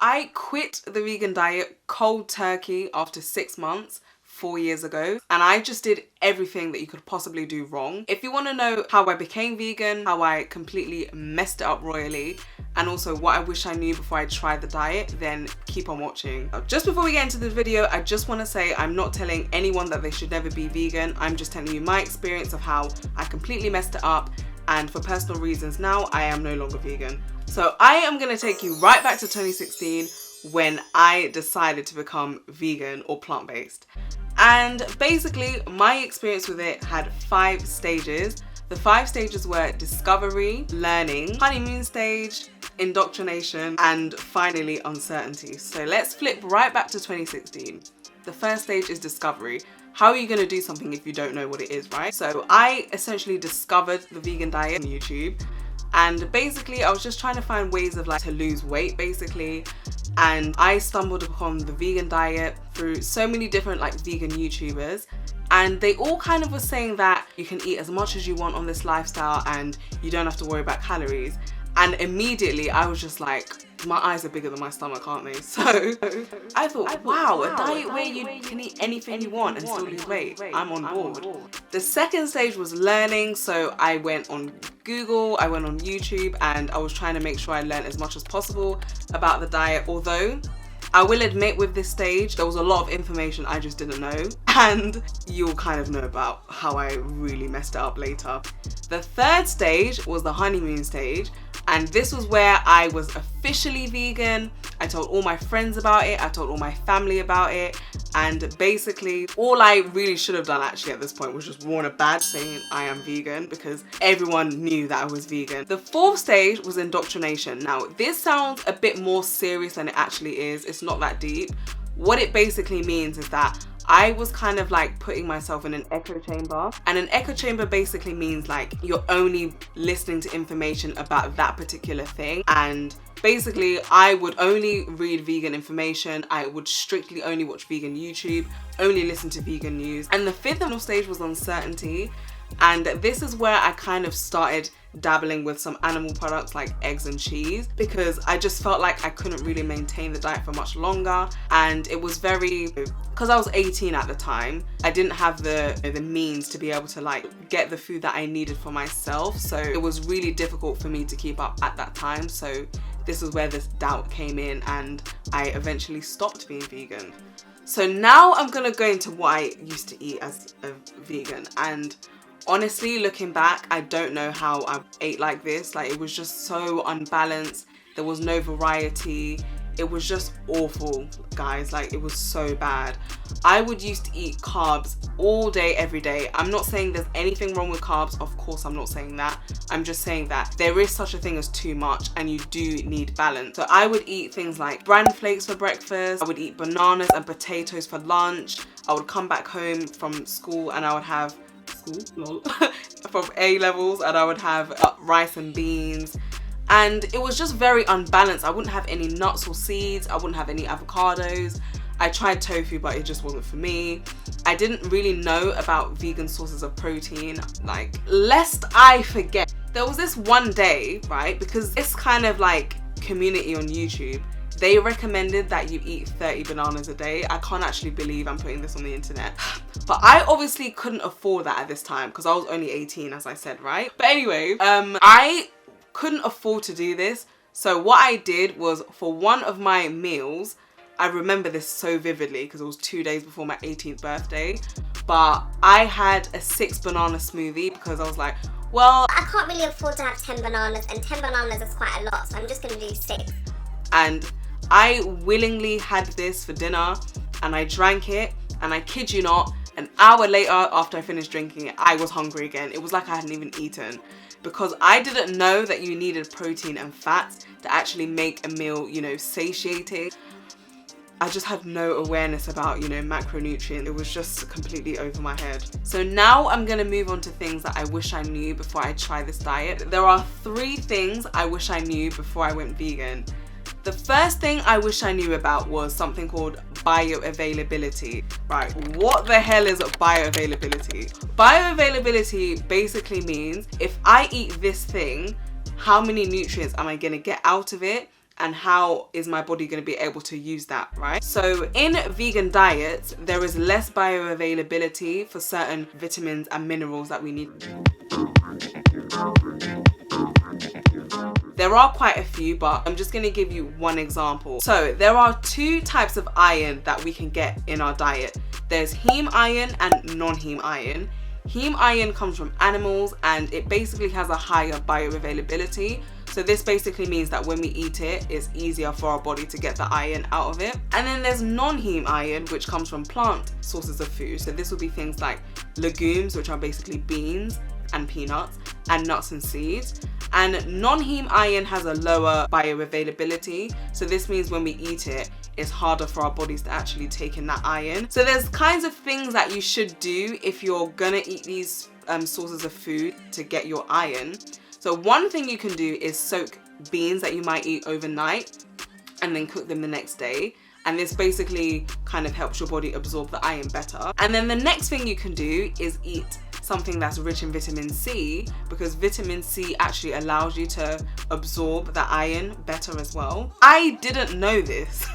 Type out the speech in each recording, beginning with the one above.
I quit the vegan diet cold turkey after 6 months. 4 years ago, and I just did everything that you could possibly do wrong. If you want to know how I became vegan, how I completely messed it up royally, and also what I wish I knew before I tried the diet, then keep on watching. Just before we get into this video, I just want to say I'm not telling anyone that they should never be vegan. I'm just telling you my experience of how I completely messed it up, and for personal reasons now I am no longer vegan. So I am going to take you right back to 2016 when I decided to become vegan or plant-based. And basically my experience with it had 5 stages. The 5 stages were discovery, learning, honeymoon stage, indoctrination, and finally uncertainty. So let's flip right back to 2016. The first stage is discovery. How are you going to do something if you don't know what it is, right? So I essentially discovered the vegan diet on YouTube, and basically I was just trying to find ways of to lose weight basically. And I stumbled upon the vegan diet through so many different vegan YouTubers, and they all kind of were saying that you can eat as much as you want on this lifestyle and you don't have to worry about calories. And immediately I was just like, my eyes are bigger than my stomach, aren't they? So I thought, wow, a diet where you can eat anything you want and still lose weight. I'm on board. The second stage was learning. So I went on Google, I went on YouTube, and I was trying to make sure I learned as much as possible about the diet. Although I will admit with this stage, there was a lot of information I just didn't know, and you'll kind of know about how I really messed it up later. The third stage was the honeymoon stage, and this was where I was officially vegan. I told all my friends about it, I told all my family about it, and basically all I really should have done actually at this point was just worn a badge saying I am vegan, because everyone knew that I was vegan. The fourth stage was indoctrination. Now this sounds a bit more serious than it actually is. It's not that deep. What it basically means is that I was kind of putting myself in an echo chamber, and an echo chamber basically means you're only listening to information about that particular thing. And basically I would only read vegan information, I would strictly only watch vegan YouTube, only listen to vegan news. And the fifth stage was uncertainty, and this is where I kind of started dabbling with some animal products like eggs and cheese, because I just felt like I couldn't really maintain the diet for much longer. And it was because I was 18 at the time, I didn't have the means to be able to get the food that I needed for myself, so it was really difficult for me to keep up at that time. So this is where this doubt came in, and I eventually stopped being vegan. So now I'm gonna go into what I used to eat as a vegan, and honestly, looking back, I don't know how I ate like this. It was just so unbalanced. There was no variety. It was just awful, guys. It was so bad. I would used to eat carbs all day, every day. I'm not saying there's anything wrong with carbs. Of course, I'm not saying that. I'm just saying that there is such a thing as too much, and you do need balance. So I would eat things like bran flakes for breakfast. I would eat bananas and potatoes for lunch. I would come back home from school and I would have from A levels, and I would have rice and beans, and it was just very unbalanced. I wouldn't have any nuts or seeds, I wouldn't have any avocados. I tried tofu, but it just wasn't for me. I didn't really know about vegan sources of protein. Lest I forget, there was this one day, right, because this kind of community on YouTube, they recommended that you eat 30 bananas a day. I can't actually believe I'm putting this on the internet. But I obviously couldn't afford that at this time because I was only 18, as I said, right? But anyway, I couldn't afford to do this. So what I did was, for one of my meals, I remember this so vividly because it was 2 days before my 18th birthday, but I had a 6 banana smoothie because I was like, well, I can't really afford to have 10 bananas, and 10 bananas is quite a lot, so I'm just gonna do 6. And I willingly had this for dinner, and I drank it, and I kid you not, an hour later after I finished drinking it, I was hungry again. It was like I hadn't even eaten, because I didn't know that you needed protein and fats to actually make a meal, satiating. I just had no awareness about, macronutrients. It was just completely over my head. So now I'm gonna move on to things that I wish I knew before I try this diet. There are 3 things I wish I knew before I went vegan. The first thing I wish I knew about was something called bioavailability. Right, what the hell is bioavailability? Bioavailability basically means if I eat this thing, how many nutrients am I gonna get out of it? and how is my body going to be able to use that, right? So in vegan diets, there is less bioavailability for certain vitamins and minerals that we need. There are quite a few, but I'm just going to give you one example. So there are 2 types of iron that we can get in our diet. There's heme iron and non-heme iron. Heme iron comes from animals and it basically has a higher bioavailability. So this basically means that when we eat it, it's easier for our body to get the iron out of it. And then there's non-heme iron, which comes from plant sources of food. So this will be things like legumes, which are basically beans and peanuts, and nuts and seeds. And non-heme iron has a lower bioavailability. So this means when we eat it, it's harder for our bodies to actually take in that iron. So there's kinds of things that you should do if you're gonna eat these sources of food to get your iron. So one thing you can do is soak beans that you might eat overnight and then cook them the next day. And this basically kind of helps your body absorb the iron better. And then the next thing you can do is eat something that's rich in vitamin C, because vitamin C actually allows you to absorb the iron better as well. I didn't know this.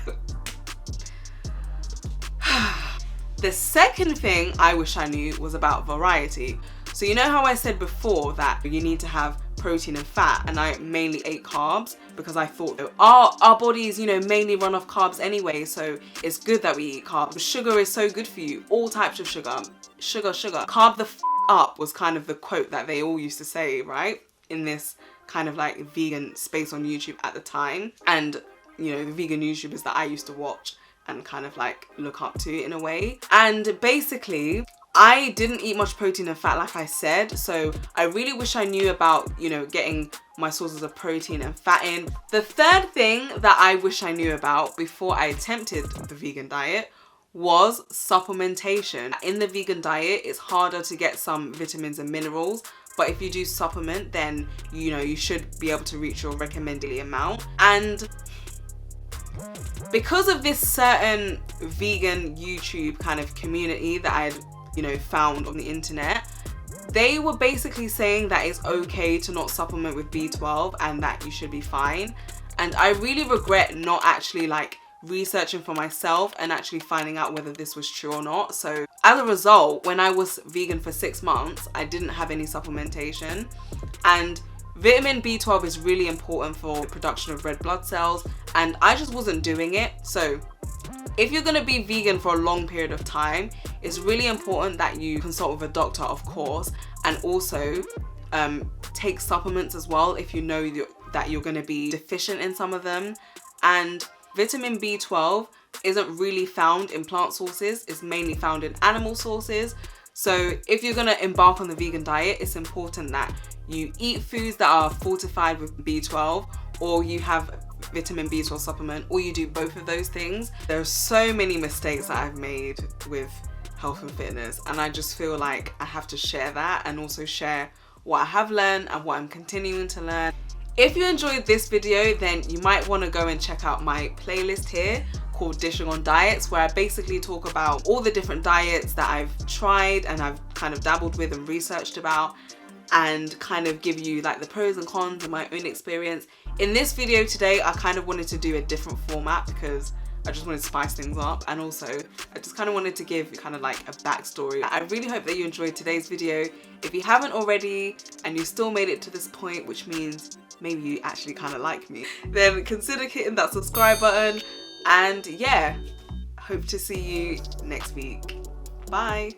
The second thing I wish I knew was about variety. So you know how I said before that you need to have protein and fat, and I mainly ate carbs because I thought our bodies, you know, mainly run off carbs anyway, so it's good that we eat carbs. Sugar is so good for you, all types of sugar. Sugar. Carb the f up was kind of the quote that they all used to say, right? In this kind of like vegan space on YouTube at the time. And, you know, the vegan YouTubers that I used to watch and kind of like look up to in a way. And basically, I didn't eat much protein and fat, like I said, so I really wish I knew about, you know, getting my sources of protein and fat in. The third thing that I wish I knew about before I attempted the vegan diet was supplementation. In the vegan diet, it's harder to get some vitamins and minerals, but if you do supplement, then, you know, you should be able to reach your recommended amount. And because of this certain vegan YouTube kind of community that I'd, you know, found on the internet, they were basically saying that it's okay to not supplement with B12 and that you should be fine. And I really regret not actually like researching for myself and actually finding out whether this was true or not. So as a result, when I was vegan for 6 months, I didn't have any supplementation, and vitamin B12 is really important for the production of red blood cells, and I just wasn't doing it. So if you're going to be vegan for a long period of time, it's really important that you consult with a doctor, of course, and also take supplements as well if you know that you're going to be deficient in some of them. And vitamin B12 isn't really found in plant sources, it's mainly found in animal sources. So if you're going to embark on the vegan diet, it's important that you eat foods that are fortified with B12, or you have vitamin B12 supplement, or you do both of those things. There are so many mistakes that I've made with health and fitness, and I just feel like I have to share that and also share what I have learned and what I'm continuing to learn. If you enjoyed this video, then you might want to go and check out my playlist here called Dishing on Diets, where I basically talk about all the different diets that I've tried and I've kind of dabbled with and researched about, and kind of give you like the pros and cons and my own experience. In this video today, I kind of wanted to do a different format because I just wanted to spice things up, and also I just kind of wanted to give kind of like a backstory. I really hope that you enjoyed today's video. If you haven't already and you still made it to this point, which means maybe you actually kind of like me, then consider hitting that subscribe button. And yeah, hope to see you next week. Bye.